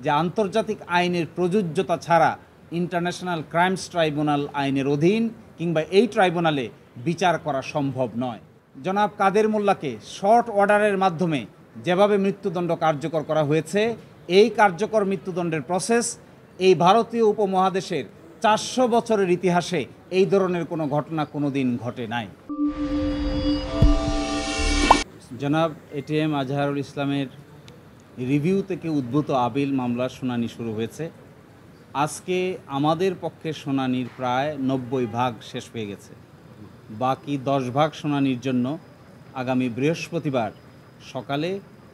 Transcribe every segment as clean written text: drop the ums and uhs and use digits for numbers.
যে আন্তর্জাতিক আইনের প্রযোজ্যতা ছাড়া ইন্টারন্যাশনাল ক্রাইমস ট্রাইব্যুনাল আইনের অধীন কিংবা এই ট্রাইব্যুনালে বিচার করা সম্ভব নয়। জনাব কাদের মোল্লাকে শর্ট অর্ডারের মাধ্যমে যেভাবে মৃত্যুদণ্ড কার্যকর করা হয়েছে, এই কার্যকর মৃত্যুদণ্ডের প্রসেস এই ভারতীয় উপমহাদেশের 400 বছরের ইতিহাসে এই ধরনের কোনো ঘটনা কোনো দিন ঘটে নাই। জনাব এটিএম আজহারুল ইসলামের রিভিউ থেকে উদ্ভূত আপিল মামলার শুনানি শুরু হয়েছে। আজকে আমাদের পক্ষে শুনানির প্রায় 90 ভাগ শেষ হয়ে গেছে। বাকি 10 ভাগ শুনানির জন্য আগামী বৃহস্পতিবার সকালে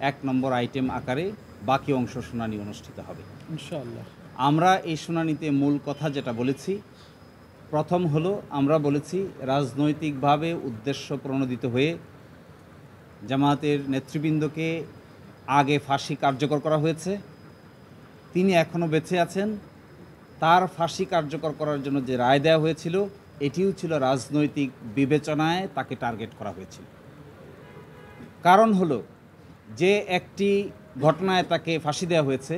1 নম্বর আইটেম আকারে বাকি অংশ শুনানি অনুষ্ঠিত হবে ইনশাআল্লাহ। আমরা এই শুনানিতে মূল কথা যেটা বলেছি, প্রথম হলো আমরা বলেছি রাজনৈতিকভাবে উদ্দেশ্য প্রণোদিত হয়ে জামায়াতের নেতৃবৃন্দকে আগে ফাঁসি কার্যকর করা হয়েছে। তিনি এখনও বেঁচে আছেন। তার ফাঁসি কার্যকর করার জন্য যে রায় দেওয়া হয়েছিল, এটিও ছিল রাজনৈতিক বিবেচনায় তাকে টার্গেট করা হয়েছিল। কারণ হলো যে একটি ঘটনায় তাকে ফাঁসি দেওয়া হয়েছে,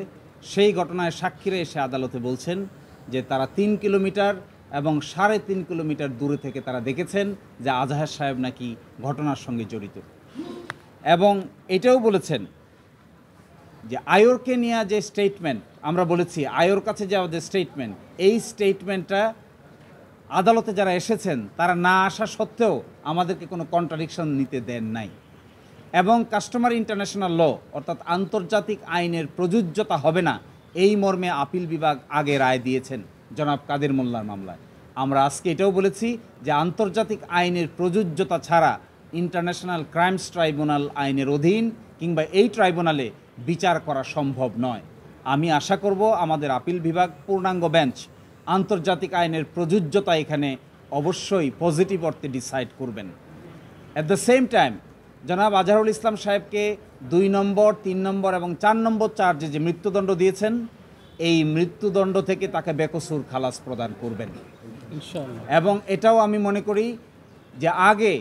সেই ঘটনায় সাক্ষীরা এসে আদালতে বলছেন যে তারা 3 কিলোমিটার এবং 3.5 কিলোমিটার দূরে থেকে তারা দেখেছেন যে আজহার সাহেব নাকি ঘটনার সঙ্গে জড়িত। এবং এটাও বলেছেন যে আয়োরকে নিয়ে যে স্টেটমেন্ট আমরা বলেছি, আয়োর কাছে যাওয়া যে স্টেটমেন্ট, এই স্টেটমেন্টটা আদালতে যারা এসেছেন তারা না আসা সত্ত্বেও আমাদেরকে কোনো কন্ট্রাডিকশন নিতে দেন নাই। এবং কাস্টমার ইন্টারন্যাশনাল ল অর্থাৎ আন্তর্জাতিক আইনের প্রযোজ্যতা হবে না, এই মর্মে আপিল বিভাগ আগে রায় দিয়েছেন জনাব কাদের মোল্লার মামলায়। আমরা আজকে এটাও বলেছি যে আন্তর্জাতিক আইনের প্রযোজ্যতা ছাড়া ইন্টারন্যাশনাল ক্রাইমস ট্রাইব্যুনাল আইনের অধীন কিংবা এই ট্রাইব্যুনালে বিচার করা সম্ভব নয়। আমি আশা করব আমাদের আপিল বিভাগ পূর্ণাঙ্গ বেঞ্চ আন্তর্জাতিক আইনের প্রযোজ্যতা এখানে অবশ্যই পজিটিভ অর্থে ডিসাইড করবেন। অ্যাট দ্য সেম টাইম জনাব আজহারুল ইসলাম সাহেবকে 2 নম্বর, 3 নম্বর এবং 4 নম্বর চার্জে যে মৃত্যুদণ্ড দিয়েছেন, এই মৃত্যুদণ্ড থেকে তাকে বেকসুর খালাস প্রদান করবেন ইনশাআল্লাহ। এবং এটাও আমি মনে করি যে আগে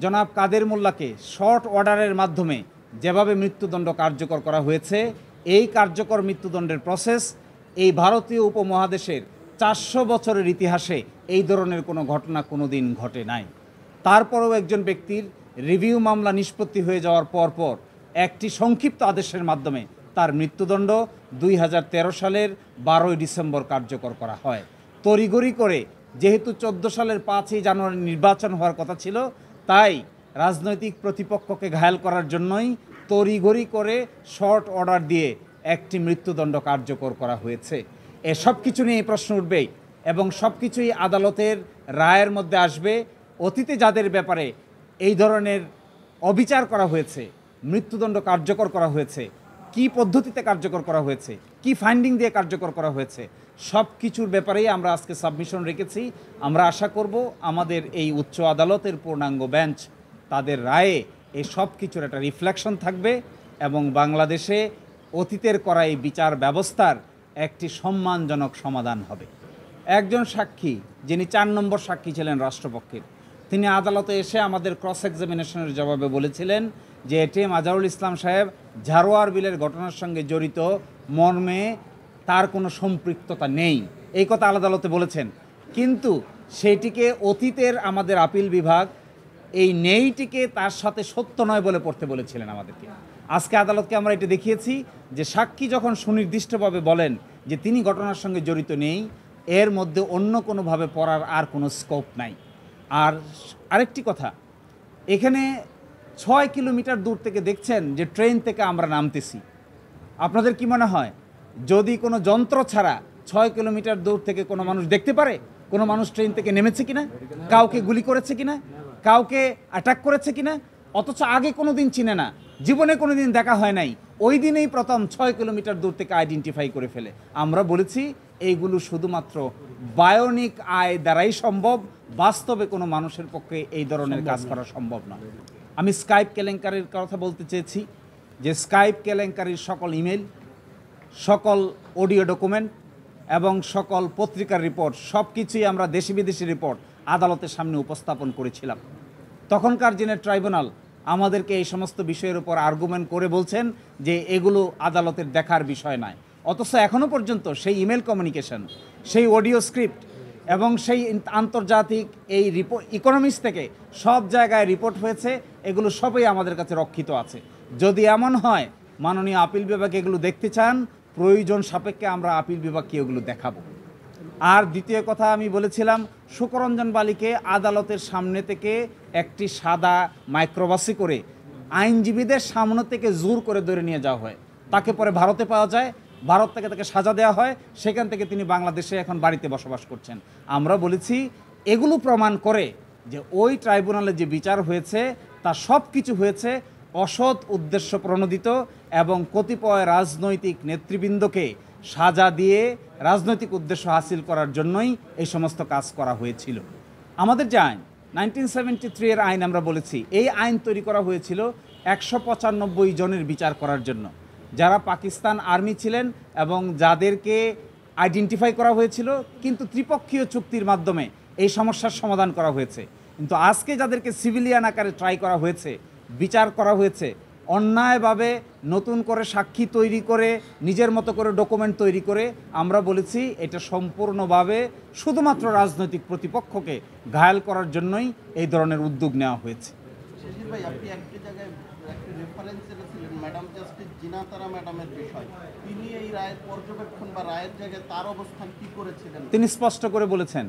জনাব কাদের মোল্লাকে শর্ট অর্ডারের মাধ্যমে যেভাবে মৃত্যুদণ্ড কার্যকর করা হয়েছে, এই কার্যকর মৃত্যুদণ্ডের প্রসেস এই ভারতীয় উপমহাদেশের 400 বছরের ইতিহাসে এই ধরনের কোনো ঘটনা কোনো দিন ঘটে নাই। তারপরেও একজন ব্যক্তির রিভিউ মামলা নিষ্পত্তি হয়ে যাওয়ার পর একটি সংক্ষিপ্ত আদেশের মাধ্যমে তার মৃত্যুদণ্ড 2013 সালের 12 ডিসেম্বর কার্যকর করা হয়। তড়িঘড়ি করে, যেহেতু 14 সালের 5ই জানুয়ারি নির্বাচন হওয়ার কথা ছিল, তাই রাজনৈতিক প্রতিপক্ষকে ঘায়াল করার জন্যই তড়িঘড়ি করে শর্ট অর্ডার দিয়ে একটি মৃত্যুদণ্ড কার্যকর করা হয়েছে। এসব কিছু নিয়ে প্রশ্ন উঠবেই এবং সব কিছুই আদালতের রায়ের মধ্যে আসবে। অতীতে যাদের ব্যাপারে এই ধরনের অবিচার করা হয়েছে, মৃত্যুদণ্ড কার্যকর করা হয়েছে, কি পদ্ধতিতে কার্যকর করা হয়েছে, কি ফাইন্ডিং দিয়ে কার্যকর করা হয়েছে, সব কিছুর ব্যাপারেই আমরা আজকে সাবমিশন রেখেছি। আমরা আশা করব আমাদের এই উচ্চ আদালতের পূর্ণাঙ্গ বেঞ্চ তাদের রায়ে এই সব কিছুর একটা রিফ্লেকশন থাকবে এবং বাংলাদেশে অতীতের করা এই বিচার ব্যবস্থার একটি সম্মানজনক সমাধান হবে। একজন সাক্ষী, যিনি 4 নম্বর সাক্ষী ছিলেন রাষ্ট্রপক্ষের, তিনি আদালতে এসে আমাদের ক্রস এক্সামিনেশনের জবাবে বলেছিলেন যে এটিএম আজহারুল ইসলাম সাহেব ঝাড়োয়ার বিলের ঘটনার সঙ্গে জড়িত মর্মে তার কোনো সম্পৃক্ততা নেই, এই কথা আদালতে বলেছেন। কিন্তু সেইটিকে অতীতের আমাদের আপিল বিভাগ এই নেইটিকে তার সাথে সত্য নয় বলে পড়তে বলেছিলেন আমাদেরকে। আজকে আদালতকে আমরা এটা দেখিয়েছি যে সাক্ষী যখন সুনির্দিষ্টভাবে বলেন যে তিনি ঘটনার সঙ্গে জড়িত নেই, এর মধ্যে অন্য কোনোভাবে পড়ার আর কোনো স্কোপ নাই। আর আরেকটি কথা, এখানে 6 কিলোমিটার দূর থেকে দেখছেন যে ট্রেন থেকে আমরা নামতেছি। আপনাদের কি মনে হয় যদি কোনো যন্ত্র ছাড়া 6 কিলোমিটার দূর থেকে কোনো মানুষ দেখতে পারে কোনো মানুষ ট্রেন থেকে নেমেছে কিনা, কাউকে গুলি করেছে কিনা, কাউকে অ্যাটাক করেছে কিনা? অথচ আগে কোনো দিন চিনে না, জীবনে কোনো দিন দেখা হয় নাই, ওই দিনেই প্রথম 6 কিলোমিটার দূর থেকে আইডেন্টিফাই করে ফেলে। আমরা বলেছি এইগুলো শুধুমাত্র বায়োনিক আই দ্বারাই সম্ভব, বাস্তবে কোনো মানুষের পক্ষে এই ধরনের কাজ করা সম্ভব না। আমি স্কাইপ কেলেঙ্কারির কথা বলতে চেয়েছি যে স্কাইপ কেলেঙ্কারির সকল ইমেল, সকল অডিও ডকুমেন্ট এবং সকল পত্রিকার রিপোর্ট, সব কিছুই আমরা দেশি বিদেশি রিপোর্ট আদালতের সামনে উপস্থাপন করেছিলাম। তখনকার দিনের ট্রাইব্যুনাল আমাদেরকে এই সমস্ত বিষয়ের উপর আর্গুমেন্ট করে বলছেন যে এগুলো আদালতের দেখার বিষয় নয়। অথচ এখনও পর্যন্ত সেই ইমেল কমিউনিকেশন, সেই অডিও স্ক্রিপ্ট এবং সেই আন্তর্জাতিক এই ইকোনমিক্স থেকে সব জায়গায় রিপোর্ট হয়েছে, এগুলো সবই আমাদের কাছে রক্ষিত আছে। যদি এমন হয় মাননীয় আপিল বিভাগ এগুলো দেখতে চান, প্রয়োজন সাপেক্ষে আমরা আপিল বিভাগকে এগুলো দেখাবো। আর দ্বিতীয় কথা আমি বলেছিলাম, সুকরঞ্জন বালিকে আদালতের সামনে থেকে একটি সাদা মাইক্রোবাসে করে আইনজীবীদের সামনে থেকে জোর করে ধরে নিয়ে যাওয়া হয়, তাকে পরে ভারতে পাওয়া যায়, ভারত থেকে তাকে সাজা দেওয়া হয়, সেখান থেকে তিনি বাংলাদেশে এখন বাড়িতে বসবাস করছেন। আমরা বলেছি এগুলো প্রমাণ করে যে ওই ট্রাইব্যুনালে যে বিচার হয়েছে তা সব কিছু হয়েছে অসৎ উদ্দেশ্য প্রণোদিত এবং কতিপয় রাজনৈতিক নেতৃবৃন্দকে সাজা দিয়ে রাজনৈতিক উদ্দেশ্য হাসিল করার জন্যই এই সমস্ত কাজ করা হয়েছিল। আমাদের যে আইন 1973 এর আইন, আমরা বলেছি এই আইন তৈরি করা হয়েছিল 195 জনের বিচার করার জন্য, যারা পাকিস্তান আর্মি ছিলেন এবং যাদেরকে আইডেন্টিফাই করা হয়েছিল, কিন্তু ত্রিপক্ষীয় চুক্তির মাধ্যমে এই সমস্যার সমাধান করা হয়েছে। কিন্তু আজকে যাদেরকে সিভিলিয়ান আকারে ট্রাই করা হয়েছে, বিচার করা হয়েছে, অন্যায়ভাবে নতুন করে সাক্ষী তৈরি করে নিজের মতো করে ডকুমেন্ট তৈরি করে, আমরা বলেছি এটা সম্পূর্ণভাবে শুধুমাত্র রাজনৈতিক প্রতিপক্ষকে ঘায়াল করার জন্যই এই ধরনের উদ্যোগ নেওয়া হয়েছে। ভাই, আপনি একটি জায়গায় একটি রেফারেন্স ছিলেন ম্যাডাম জাস্টিস জিনা তারা ম্যাডামের বিষয়, তিনি এই রায়ের পর্যবেক্ষণ বা রায়ের জায়গায় তার অবস্থান কি করেছিলেন? তিনি স্পষ্ট করে বলেছেন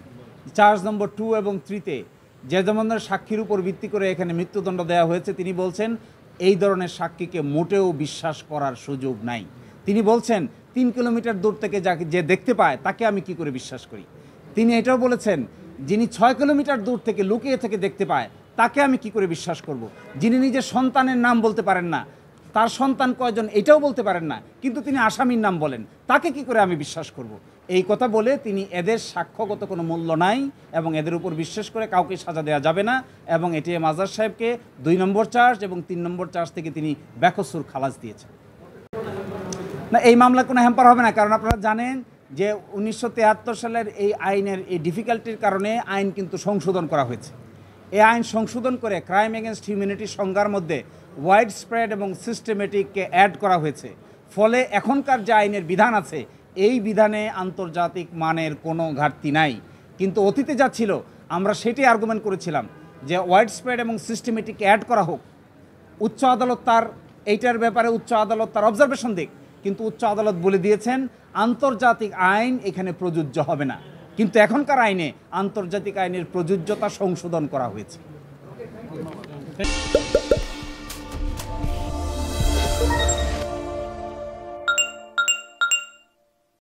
চার্জ নম্বর 2 এবং 3-তে যে ধরনের সাক্ষীর উপর ভিত্তি করে এখানে মৃত্যুদণ্ড দেওয়া হয়েছে, তিনি বলছেন এই ধরনের সাক্ষীকে মোটেও বিশ্বাস করার সুযোগ নাই। তিনি বলছেন 3 কিলোমিটার দূর থেকে যাকে যে দেখতে পায় তাকে আমি কি করে বিশ্বাস করি। তিনি এটাও বলেছেন যিনি 6 কিলোমিটার দূর থেকে লুকিয়ে থেকে দেখতে পায় তাকে আমি কি করে বিশ্বাস করব। যিনি নিজের সন্তানের নাম বলতে পারেন না, তার সন্তান কয়জন এটাও বলতে পারেন না, কিন্তু তিনি আসামির নাম বলেন, তাকে কি করে আমি বিশ্বাস করব। এই কথা বলে তিনি এদের সাক্ষ্যগত কোনো মূল্য নাই এবং এদের উপর বিশ্বাস করে কাউকে সাজা দেওয়া যাবে না, এবং এটিএম আজহার সাহেবকে 2 নম্বর চার্জ এবং 3 নম্বর চার্জ থেকে তিনি বেকসুর খালাস দিয়েছেন। না, এই মামলা কোনো হ্যাম্পার হবে না, কারণ আপনারা জানেন যে 1973 সালের এই আইনের এই ডিফিকাল্টির কারণে আইন কিন্তু সংশোধন করা হয়েছে। এই আইন সংশোধন করে ক্রাইম এগেনস্ট হিউম্যানিটির সংজ্ঞার মধ্যে ওয়াইড স্প্রেড এবং সিস্টেমেটিককে অ্যাড করা হয়েছে। ফলে এখনকার যে আইনের বিধান আছে এই বিধানে আন্তর্জাতিক মানের কোনো ঘাটতি নাই। কিন্তু অতীতে যা ছিল আমরা সেটি আর্গুমেন্ট করেছিলাম যে ওয়াইড স্প্রেড এবং সিস্টেমেটিককে অ্যাড করা হোক। উচ্চ আদালত তার এইটার ব্যাপারে উচ্চ আদালত তার অবজারভেশন দিক, কিন্তু উচ্চ আদালত বলে দিয়েছেন আন্তর্জাতিক আইন এখানে প্রযোজ্য হবে না। কিন্তু এখনকার আইনে আন্তর্জাতিক আইনের প্রযোজ্যতা সংশোধন করা হয়েছে।